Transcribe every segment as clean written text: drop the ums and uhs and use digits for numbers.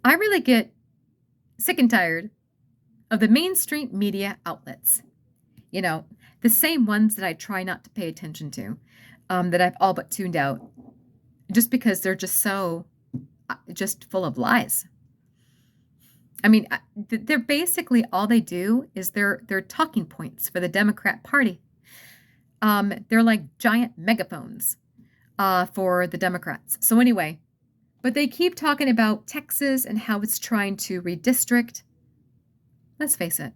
I really get sick and tired of the mainstream media outlets. You know, the same ones that I try not to pay attention to, that I've all but tuned out just because they're just so just full of lies. I mean, they're basically all they do is they're talking points for the Democrat Party. They're like giant megaphones for the Democrats. So anyway, but they keep talking about Texas and how it's trying to redistrict. Let's face it.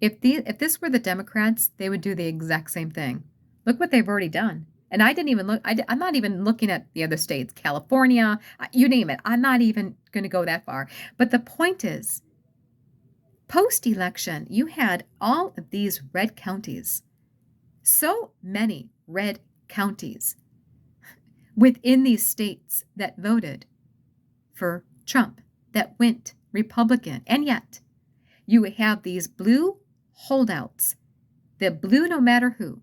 If this were the Democrats, they would do the exact same thing. Look what they've already done. And I didn't even look. I'm not even looking at the other states, California, you name it. I'm not even going to go that far. But the point is, post-election, you had all of these red counties. So many red counties within these states that voted for Trump, that went Republican. And yet, you have these blue holdouts that blue no matter who.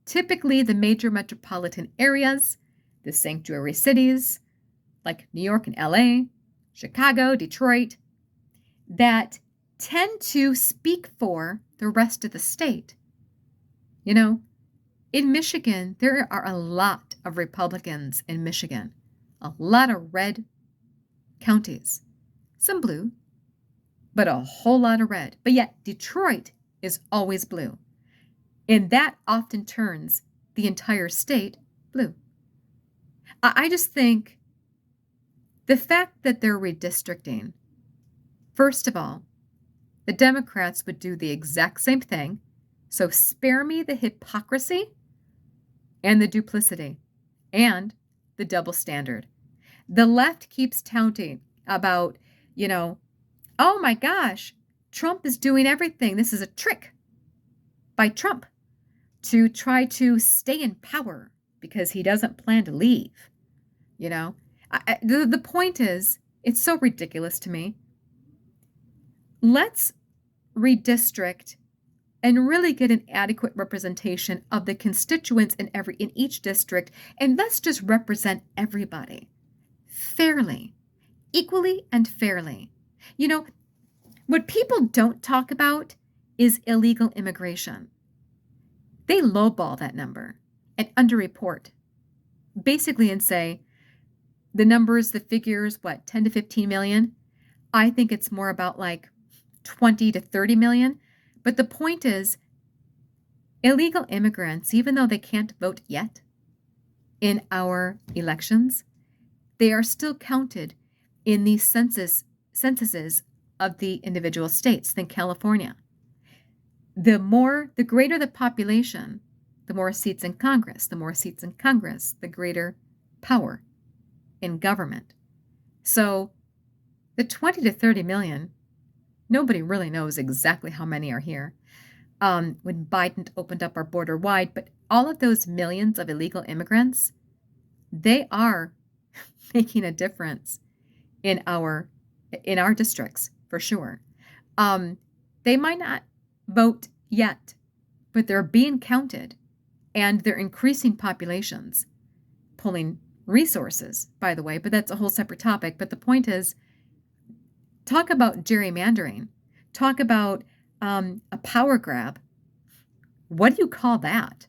Typically the major metropolitan areas, the sanctuary cities like New York and LA, Chicago, Detroit, that tend to speak for the rest of the state. You know, in Michigan, there are a lot of Republicans in Michigan, a lot of red counties, some blue, but a whole lot of red. But yet Detroit is always blue. And that often turns the entire state blue. I just think the fact that they're redistricting, first of all, the Democrats would do the exact same thing. So spare me the hypocrisy and the duplicity and the double standard. The left keeps touting about, oh my gosh, Trump is doing everything. This is a trick by Trump to try to stay in power because he doesn't plan to leave. The point is, it's so ridiculous to me. Let's redistrict and really get an adequate representation of the constituents in each district, and let's just represent everybody fairly, equally and fairly. What people don't talk about is illegal immigration. They lowball that number and underreport, basically, and say the numbers, the figures, 10 to 15 million? I think it's more about like 20 to 30 million. But the point is, illegal immigrants, even though they can't vote yet in our elections, they are still counted in the censuses of the individual states. Think California. The greater the population, the more seats in Congress. The more seats in Congress, the greater power in government. So the 20 to 30 million, nobody really knows exactly how many are here. When Biden opened up our border wide, but all of those millions of illegal immigrants, they are making a difference in our districts for sure. They might not vote yet, but they're being counted, and they're increasing populations, pulling resources, by the way, but that's a whole separate topic. But the point is, talk about gerrymandering, talk about a power grab. What do you call that?